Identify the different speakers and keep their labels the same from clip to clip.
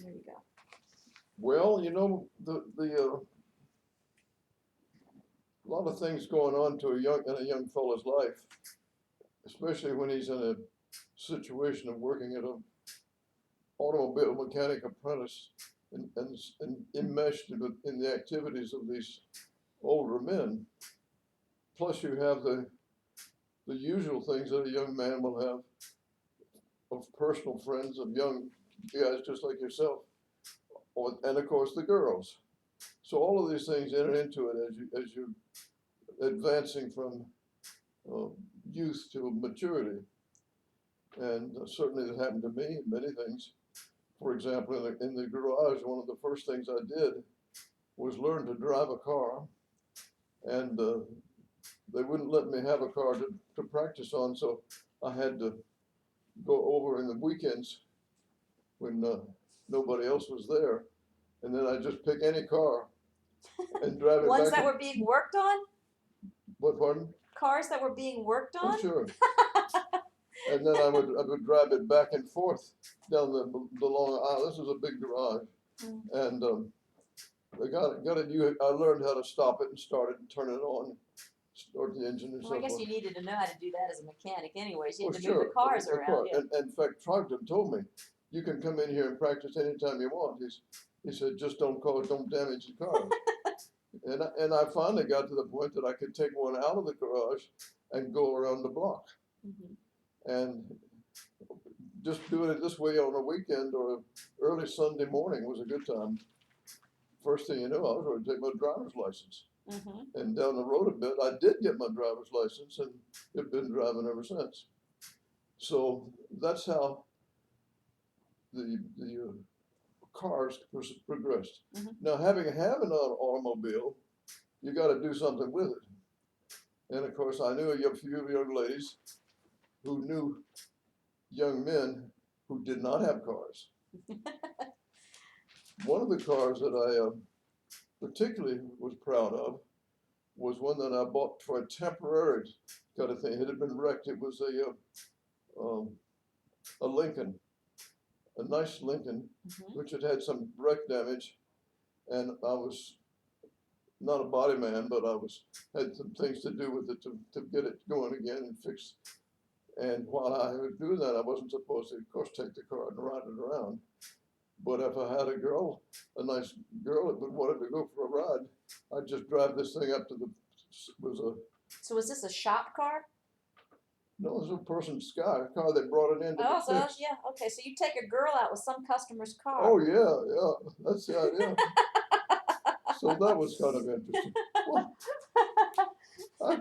Speaker 1: There you go.
Speaker 2: Well, you know, a lot of things going on to in a young fella's life, especially when he's in a situation of working at a automobile mechanic apprentice and enmeshed in the activities of these older men. Plus, you have the usual things that a young man will have of personal friends, of young guys just like yourself, and of course the girls. So all of these things enter into it as you're advancing from youth to maturity. And certainly that happened to me, many things. For example, in the garage, one of the first things I did was learn to drive a car. And they wouldn't let me have a car to practice on, so I had to go over in the weekends when nobody else was there. And then I just pick any car and drive it
Speaker 1: Ones
Speaker 2: back.
Speaker 1: that were being worked on?
Speaker 2: What, pardon?
Speaker 1: Cars that were being worked on?
Speaker 2: Oh, sure. And then I would drive it back and forth down the long aisle. This was a big garage. And I learned how to stop it and start it and turn it on, start the engine and so
Speaker 1: Well, I
Speaker 2: forth.
Speaker 1: guess you needed to know how to do that as a mechanic anyways. You had
Speaker 2: Well,
Speaker 1: to move the cars
Speaker 2: of
Speaker 1: around.
Speaker 2: course.
Speaker 1: Yeah.
Speaker 2: And in fact, Trogdon told me, you can come in here and practice anytime you want. He said, just don't damage the cars. And I finally got to the point that I could take one out of the garage and go around the block. And just doing it this way on a weekend or early Sunday morning was a good time. First thing you know, I was going to take my driver's license. And down the road a bit, I did get my driver's license and have been driving ever since. So that's how the cars progressed. Now, having an automobile, you got to do something with it. And of course, I knew a few young ladies who knew young men who did not have cars. One of the cars that I particularly was proud of was one that I bought for a temporary kind of thing. It had been wrecked. It was a Lincoln, a nice Lincoln, which had some wreck damage, and I was not a body man, but I had some things to do with it to get it going again and fix. And while I was doing that, I wasn't supposed to, of course, take the car and ride it around. But if I had a nice girl that wanted to go for a ride, I'd just drive this thing up to
Speaker 1: So was this a shop car?
Speaker 2: No, it was a person's car they brought it in to be fixed.
Speaker 1: Yeah, okay. So you take a girl out with some customer's car.
Speaker 2: Oh, yeah, that's the idea. So that was kind of interesting. Well,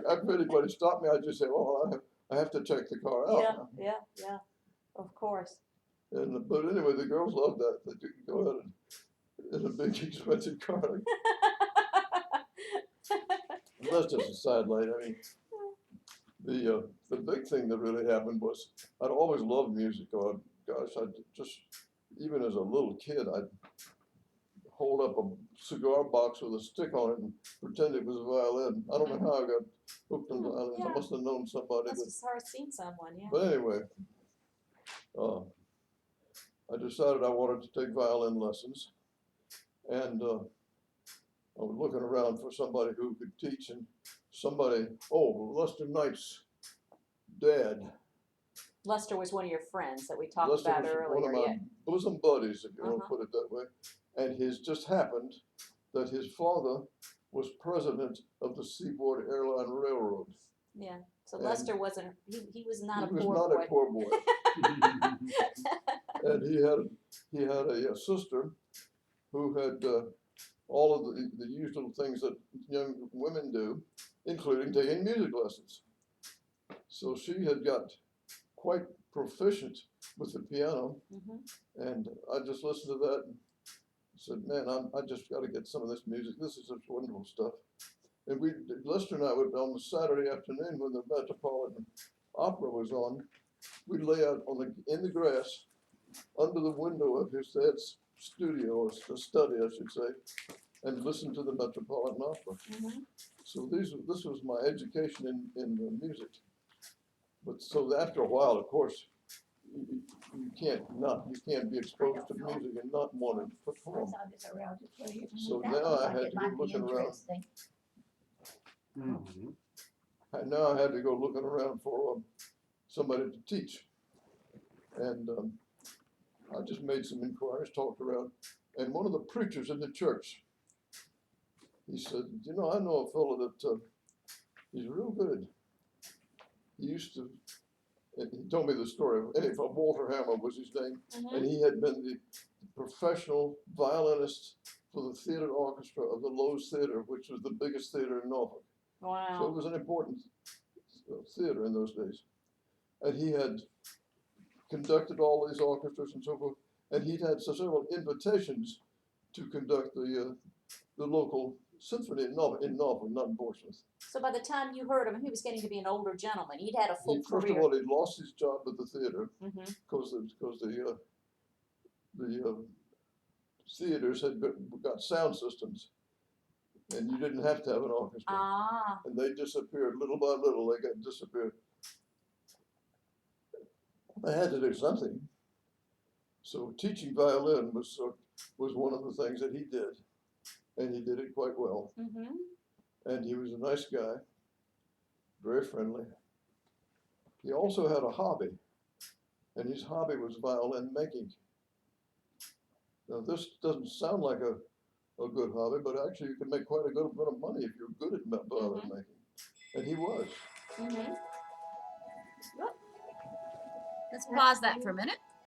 Speaker 2: if anybody stopped me, I'd just say, well, I have to check the car out.
Speaker 1: Yeah, of course.
Speaker 2: But anyway, the girls loved that you could go out in a big expensive car. That's just a sidelight. I mean, the big thing that really happened was I'd always loved music. Oh, gosh, even as a little kid, I'd hold up a cigar box with a stick on it and pretend it was a violin. I don't know how I got hooked on violins. I must have known somebody.
Speaker 1: Must have seen someone, yeah.
Speaker 2: But anyway, I decided I wanted to take violin lessons, and I was looking around for somebody who could teach, and Lester Knight's dad.
Speaker 1: Lester was one of your friends that we talked
Speaker 2: Lester
Speaker 1: about
Speaker 2: was
Speaker 1: earlier.
Speaker 2: one of my bosom buddies, if you want to put it that way. And it just happened that his father was president of the Seaboard Airline Railroad.
Speaker 1: Yeah. So Lester wasn't. He was not a poor boy.
Speaker 2: He was not a poor boy. And he had a sister who had all of the usual things that young women do, including taking music lessons. So she had got quite proficient with the piano, and I just listened to that and said, man, I just got to get some of this music. This is such wonderful stuff. And Lester and I would, on the Saturday afternoon when the Metropolitan Opera was on, we'd lay out in the grass under the window of his dad's studio, or study, I should say, and listen to the Metropolitan Opera. So this was my education in music. But so after a while, of course, you can't be exposed to music and not want to perform. So now I had to go looking around.
Speaker 3: Mm-hmm.
Speaker 2: Now I had to go looking around for somebody to teach, and I just made some inquiries, talked around, and one of the preachers in the church, he said, "You know, I know a fellow that he's real good. He used to." And he told me the story. Anyway, Walter Hammer was his name, and he had been the professional violinist for the theater orchestra of the Lowe's Theater, which was the biggest theater in Norfolk.
Speaker 1: Wow.
Speaker 2: So it was an important theater in those days. And he had conducted all these orchestras and so forth, and he'd had several invitations to conduct the local symphony in Norfolk, not in Portsmouth.
Speaker 1: So by the time you heard him, he was getting to be an older gentleman. He'd had a full
Speaker 2: First
Speaker 1: career.
Speaker 2: of all, he lost his job at the theater
Speaker 1: Mm-hmm.
Speaker 2: because the theaters had got sound systems, and you didn't have to have an orchestra.
Speaker 1: Ah.
Speaker 2: And they disappeared little by little. They got disappeared. I had to do something. So teaching violin was one of the things that he did, and he did it quite well.
Speaker 1: Mm-hmm.
Speaker 2: And he was a nice guy, very friendly. He also had a hobby, and his hobby was violin making. Now this doesn't sound like a good hobby, but actually you can make quite a good bit of money if you're good at violin making. And he was.
Speaker 1: Mm-hmm.
Speaker 4: Let's pause that for a minute.